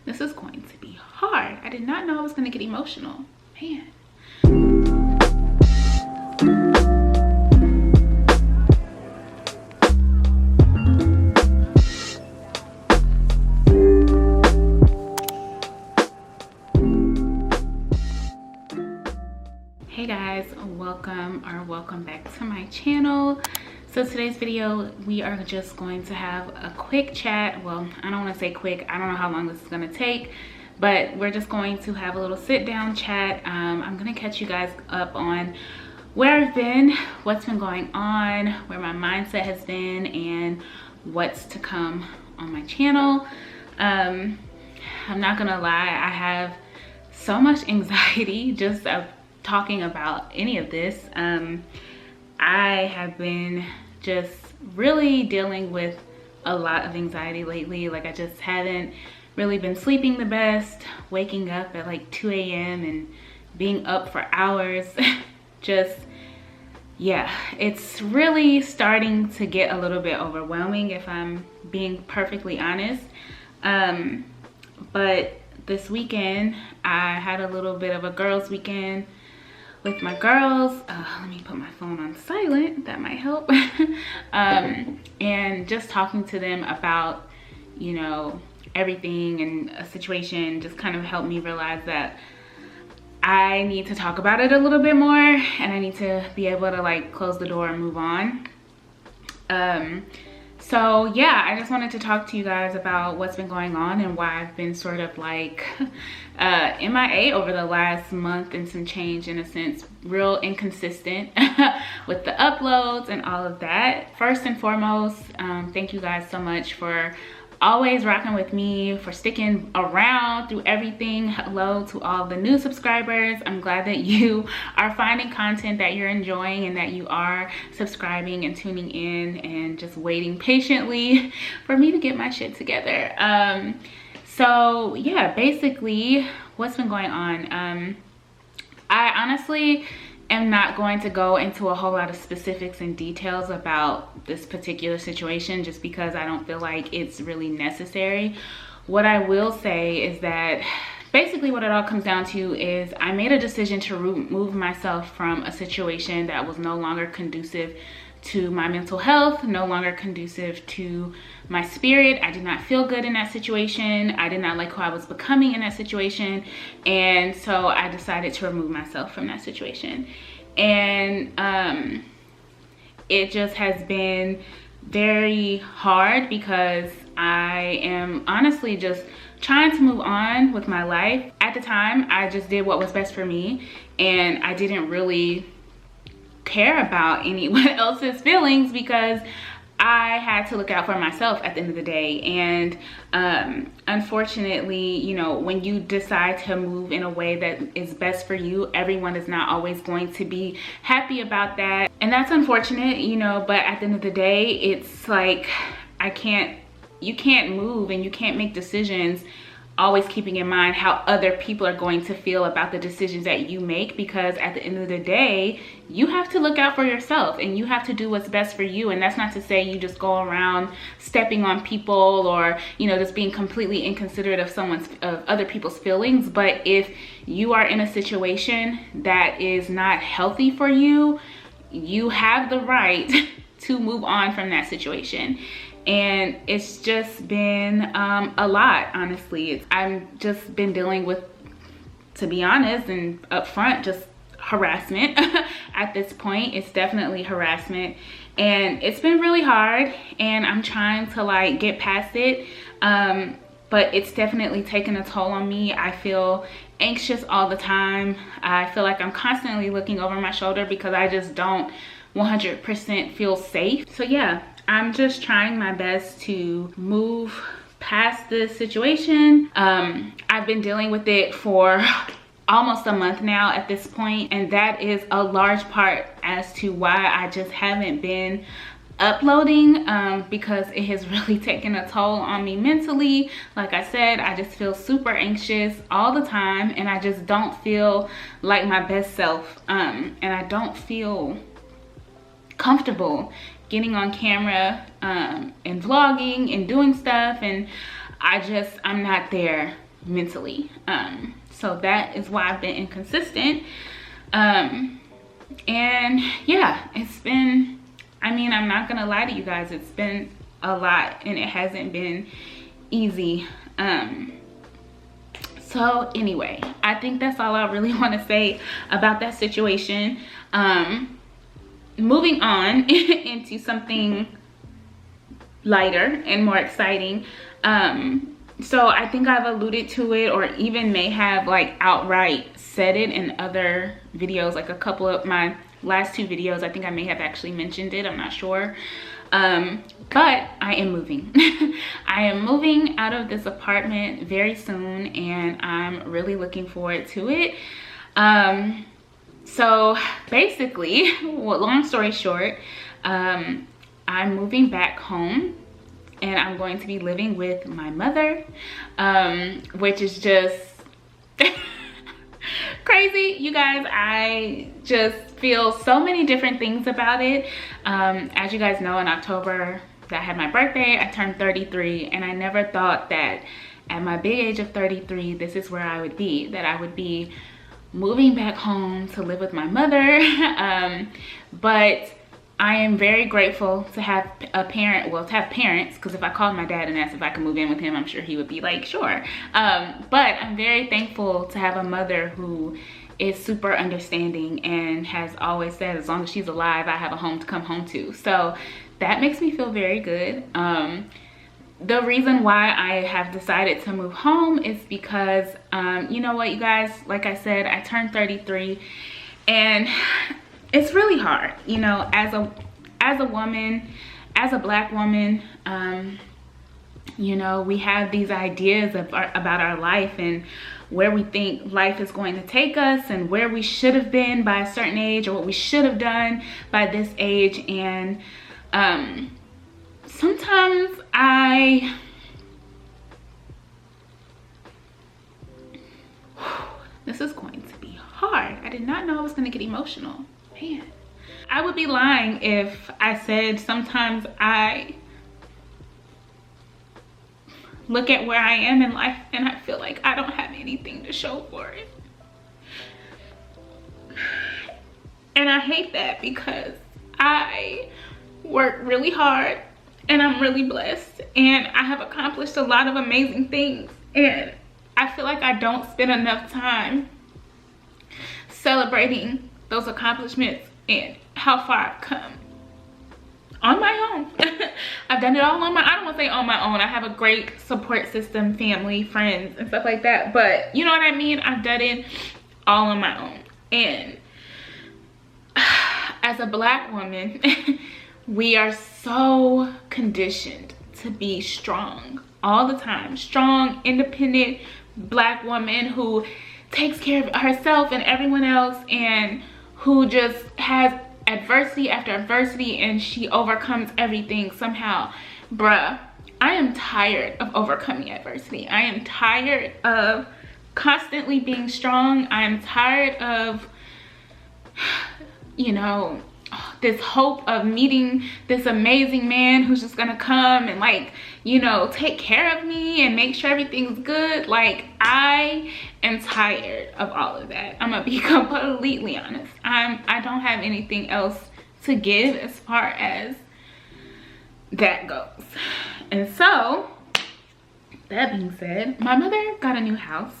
This is going to be hard. I did not know I was going to get emotional. Man. Hey guys, welcome back to my channel. So today's video, we are just going to have a quick chat. Well, I don't want to say quick, I don't know how long this is going to take, but we're just going to have a little sit down chat. I'm going to catch you guys up on where I've been, what's been going on, where my mindset has been, and what's to come on my channel. I'm not gonna lie, I have so much anxiety just talking about any of this. I have been just really dealing with a lot of anxiety lately. Like, I just haven't really been sleeping the best, waking up at like 2 a.m. and being up for hours. Just, yeah, it's really starting to get a little bit overwhelming, if I'm being perfectly honest. But this weekend, I had a little bit of a girls' weekend with my girls. Let me put my phone on silent, that might help. And just talking to them about, you know, everything and a situation just kind of helped me realize that I need to talk about it a little bit more, and I need to be able to like close the door and move on. So yeah, I just wanted to talk to you guys about what's been going on and why I've been sort of like MIA over the last month and some change, in a sense, real inconsistent with the uploads and all of that. First and foremost, thank you guys so much for always rocking with me, for sticking around through everything. Hello to all the new subscribers. I'm glad that you are finding content that you're enjoying and that you are subscribing and tuning in and just waiting patiently for me to get my shit together. So yeah, basically what's been going on. I honestly am not going to go into a whole lot of specifics and details about this particular situation, just because I don't feel like it's really necessary. What I will say is that basically what it all comes down to is I made a decision to remove myself from a situation that was no longer conducive to my mental health, no longer conducive to my spirit. I did not feel good in that situation. I did not like who I was becoming in that situation. And so I decided to remove myself from that situation. And it just has been very hard, because I am honestly just trying to move on with my life. At the time, I just did what was best for me, and I didn't really care about anyone else's feelings, because I had to look out for myself at the end of the day. And unfortunately, you know, when you decide to move in a way that is best for you, everyone is not always going to be happy about that, and that's unfortunate, you know. But at the end of the day, it's like you can't move and you can't make decisions always keeping in mind how other people are going to feel about the decisions that you make, because at the end of the day, you have to look out for yourself and you have to do what's best for you. And that's not to say you just go around stepping on people, or, you know, just being completely inconsiderate of other people's feelings. But if you are in a situation that is not healthy for you, you have the right to move on from that situation. And it's just been a lot, honestly. I've just been dealing with, to be honest and upfront, just harassment. At this point, it's definitely harassment, and it's been really hard, and I'm trying to like get past it, but it's definitely taken a toll on me. I feel anxious all the time. I feel like I'm constantly looking over my shoulder, because I just don't 100% feel safe. So yeah, I'm just trying my best to move past this situation. I've been dealing with it for almost a month now at this point, and that is a large part as to why I just haven't been uploading, because it has really taken a toll on me mentally. Like I said, I just feel super anxious all the time, and I just don't feel like my best self, and I don't feel comfortable getting on camera and vlogging and doing stuff, and I'm not there mentally. So that is why I've been inconsistent. And yeah, it's been, I mean, I'm not gonna lie to you guys, it's been a lot and it hasn't been easy. So anyway, I think that's all I really want to say about that situation. Moving on into something lighter and more exciting. So I think I've alluded to it, or even may have like outright said it in other videos, like a couple of my last 2 videos. I think I may have actually mentioned it, I'm not sure. But I am moving. I am moving out of this apartment very soon, and I'm really looking forward to it. So basically, well, long story short, I'm moving back home, and I'm going to be living with my mother, which is just crazy, you guys. I just feel so many different things about it. As you guys know, in October I had my birthday, I turned 33, and I never thought that at my big age of 33, this is where I would be, that I would be moving back home to live with my mother. But I am very grateful to have a parent, well, to have parents, because if I called my dad and asked if I could move in with him, I'm sure he would be like, sure. But I'm very thankful to have a mother who is super understanding and has always said, as long as she's alive, I have a home to come home to. So that makes me feel very good. The reason why I have decided to move home is because, you know what, you guys, like I said, I turned 33, and it's really hard, you know, as a woman, as a Black woman. You know, we have these ideas about our life and where we think life is going to take us, and where we should have been by a certain age, or what we should have done by this age. And sometimes this is going to be hard. I did not know I was going to get emotional. Man, I would be lying if I said sometimes I look at where I am in life and I feel like I don't have anything to show for it. And I hate that, because I work really hard and I'm really blessed and I have accomplished a lot of amazing things, and I feel like I don't spend enough time celebrating those accomplishments and how far I've come on my own. I've done it all on my, I don't want to say on my own. I have a great support system, family, friends, and stuff like that. But you know what I mean? I've done it all on my own. And as a Black woman, we are so conditioned to be strong all the time. Strong, independent Black woman who takes care of herself and everyone else, and who just has adversity after adversity, and she overcomes everything somehow. Bruh, I am tired of overcoming adversity. I am tired of constantly being strong. I am tired of, you know, this hope of meeting this amazing man who's just gonna come and, like, you know, take care of me and make sure everything's good. Like, I am tired of all of that. I'm gonna be completely honest. I don't have anything else to give as far as that goes. And so, that being said, my mother got a new house.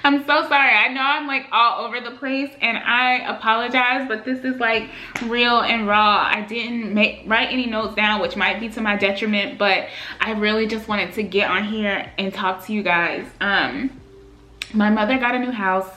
I'm so sorry. I know I'm like all over the place, and I apologize, but this is like real and raw. I didn't write any notes down, which might be to my detriment, but I really just wanted to get on here and talk to you guys. My mother got a new house,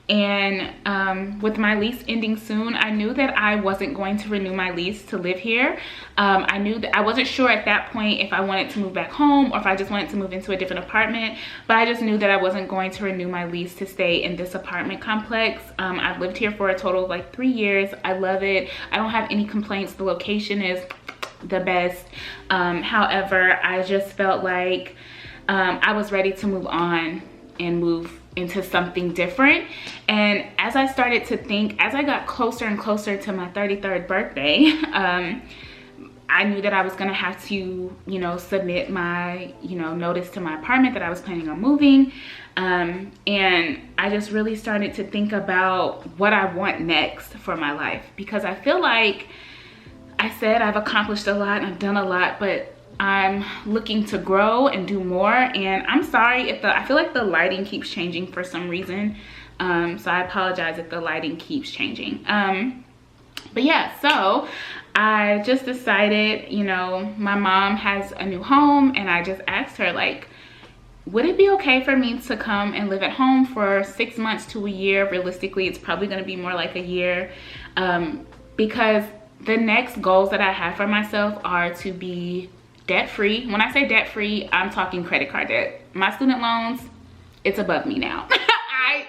and with my lease ending soon, I knew that I wasn't going to renew my lease to live here. I knew that I wasn't sure at that point if I wanted to move back home or if I just wanted to move into a different apartment, but I just knew that I wasn't going to renew my lease to stay in this apartment complex. I've lived here for a total of like 3 years. I love it. I don't have any complaints. The location is the best. However, I just felt like I was ready to move on and move into something different. And as I started to think, as I got closer and closer to my 33rd birthday, I knew that I was gonna have to, you know, submit my, you know, notice to my apartment that I was planning on moving. And I just really started to think about what I want next for my life, because I feel like I said I've accomplished a lot and I've done a lot, but I'm looking to grow and do more. And I'm sorry if I feel like the lighting keeps changing for some reason. So I apologize if the lighting keeps changing. But yeah, so I just decided, you know, my mom has a new home, and I just asked her, like, would it be okay for me to come and live at home for 6 months to a year? Realistically, it's probably going to be more like a year, because the next goals that I have for myself are to be debt-free. When I say debt-free, I'm talking credit card debt. My student loans, it's above me now.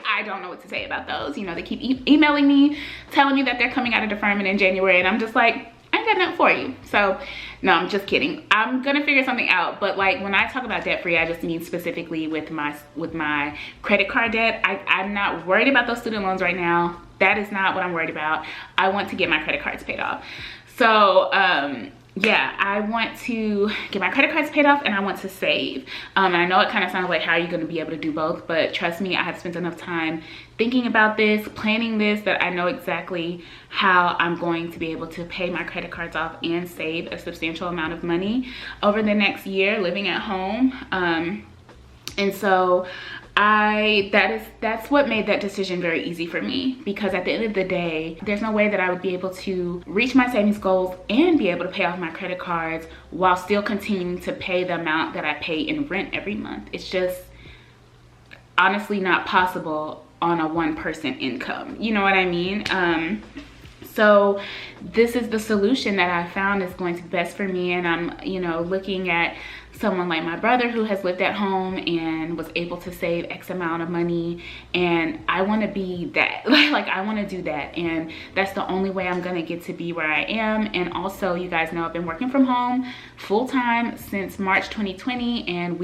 I don't know what to say about those. You know, they keep emailing me, telling me that they're coming out of deferment in January, and I'm just like, I ain't got nothing for you. So no, I'm just kidding. I'm gonna figure something out. But like, when I talk about debt free, I just mean specifically with my credit card debt. I'm not worried about those student loans right now. That is not what I'm worried about. I want to get my credit cards paid off. So yeah, I want to get my credit cards paid off, and I want to save. And I know it kind of sounds like, how are you going to be able to do both? But trust me, I have spent enough time thinking about this, planning this, that I know exactly how I'm going to be able to pay my credit cards off and save a substantial amount of money over the next year living at home. And so that's what made that decision very easy for me, because at the end of the day, there's no way that I would be able to reach my savings goals and be able to pay off my credit cards while still continuing to pay the amount that I pay in rent every month. It's just honestly not possible on a one-person income. You know what I mean? So this is the solution that I found is going to be best for me. And I'm, you know, looking at someone like my brother who has lived at home and was able to save X amount of money, and I want to be that. Like, I want to do that, and that's the only way I'm gonna get to be where I am. And also, you guys know I've been working from home full-time since March 2020, and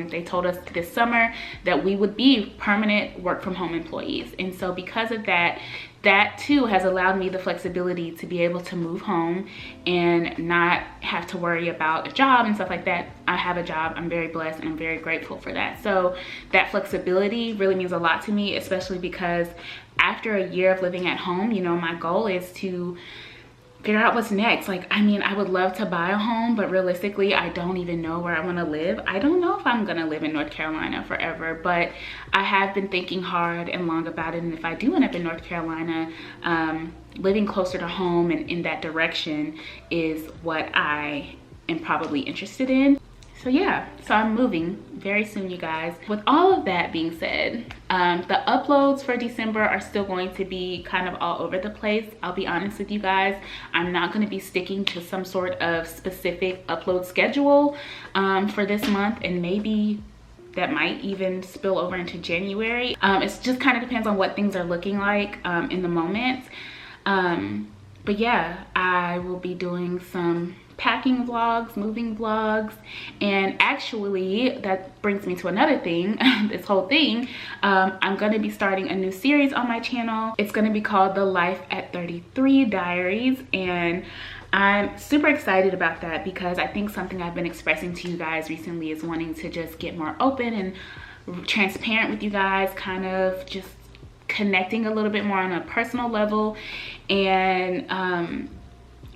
they told us this summer that we would be permanent work from home employees. And so because of that, that too has allowed me the flexibility to be able to move home and not have to worry about a job and stuff like that. I have a job. I'm very blessed, and I'm very grateful for that. So that flexibility really means a lot to me, especially because after a year of living at home, you know, my goal is to figure out what's next. Like, I mean, I would love to buy a home, but realistically, I don't even know where I want to live. I don't know if I'm gonna live in North Carolina forever, but I have been thinking hard and long about it. And if I do end up in North Carolina, living closer to home and in that direction is what I am probably interested in. So yeah, so I'm moving very soon, you guys. With all of that being said, the uploads for December are still going to be kind of all over the place. I'll be honest with you guys. I'm not going to be sticking to some sort of specific upload schedule for this month, and maybe that might even spill over into January. It just kind of depends on what things are looking like in the moment. But yeah, I will be doing some packing vlogs, moving vlogs, and actually that brings me to another thing. This whole thing, I'm going to be starting a new series on my channel. It's going to be called the Life at 33 Diaries, and I'm super excited about that because I think something I've been expressing to you guys recently is wanting to just get more open and transparent with you guys, kind of just connecting a little bit more on a personal level. And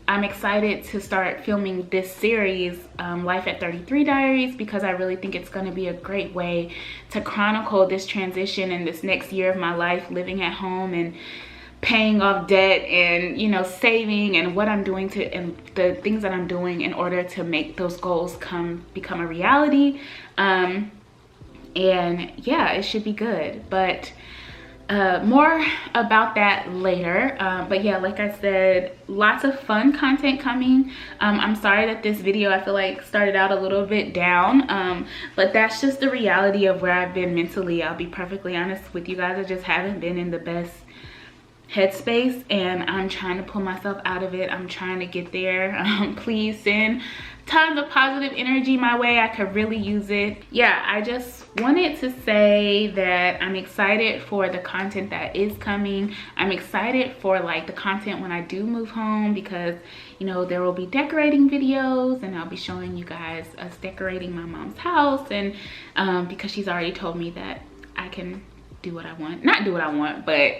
I'm excited to start filming this series, Life at 33 Diaries, because I really think it's going to be a great way to chronicle this transition and this next year of my life living at home and paying off debt and, you know, saving, and what I'm doing and the things that I'm doing in order to make those goals become a reality. And yeah, it should be good. But more about that later. But yeah, like I said, lots of fun content coming. I'm sorry that this video, I feel like, started out a little bit down, but that's just the reality of where I've been mentally. I'll be perfectly honest with you guys. I just haven't been in the best headspace, and I'm trying to pull myself out of it. I'm trying to get there. Please send tons of positive energy my way. I could really use it. Yeah, I just wanted to say that I'm excited for the content that is coming. I'm excited for like the content when I do move home, because you know, there will be decorating videos and I'll be showing you guys us decorating my mom's house. And because she's already told me that I can do what I want, not do what I want, but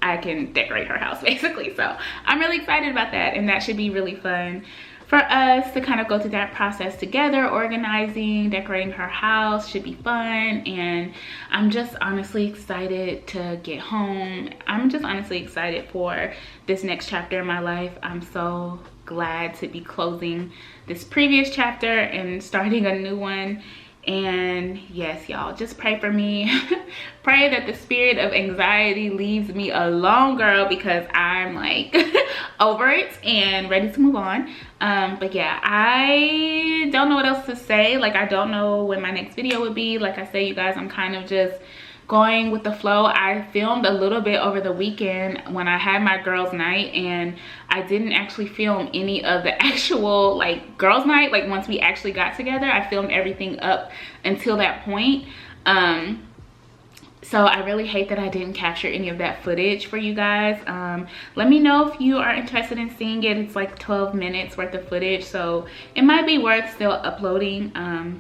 I can decorate her house basically. So I'm really excited about that, and that should be really fun for us to kind of go through that process together. Organizing, decorating her house should be fun, and I'm just honestly excited to get home. I'm just honestly excited for this next chapter in my life. I'm so glad to be closing this previous chapter and starting a new one. And yes, y'all, just pray for me. Pray that the spirit of anxiety leaves me alone, girl, because I'm like over it and ready to move on. But yeah, I don't know what else to say. Like, I don't know when my next video would be. Like I say, you guys, I'm kind of just going with the flow. I filmed a little bit over the weekend when I had my girls' night, and I didn't actually film any of the actual like girls' night. Like, once we actually got together, I filmed everything up until that point. So I really hate that I didn't capture any of that footage for you guys. Let me know if you are interested in seeing it. It's like 12 minutes worth of footage, so it might be worth still uploading.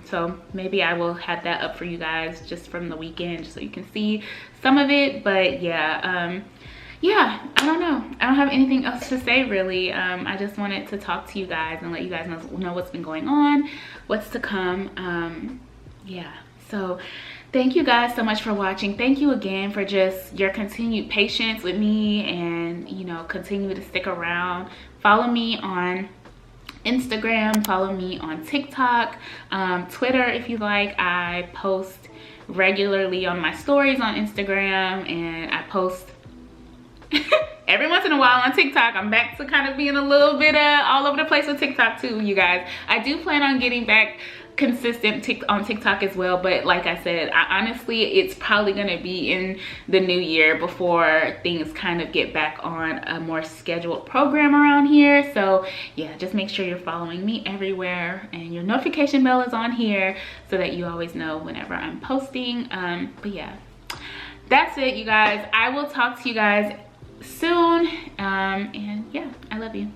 So maybe I will have that up for you guys just from the weekend, just so you can see some of it. But yeah, yeah, I don't know. I don't have anything else to say really. I just wanted to talk to you guys and let you guys know what's been going on, what's to come. Yeah, so thank you guys so much for watching. Thank you again for just your continued patience with me, and you know, continue to stick around. Follow me on Instagram, follow me on TikTok, Twitter if you like. I post regularly on my stories on Instagram, and I post every once in a while on TikTok. I'm back to kind of being a little bit all over the place with TikTok too, you guys. I do plan on getting back consistent on TikTok as well, but like I said, honestly, it's probably gonna be in the new year before things kind of get back on a more scheduled program around here. So yeah, just make sure you're following me everywhere, and your notification bell is on here so that you always know whenever I'm posting. But yeah, that's it, you guys. I will talk to you guys soon, and yeah, I love you.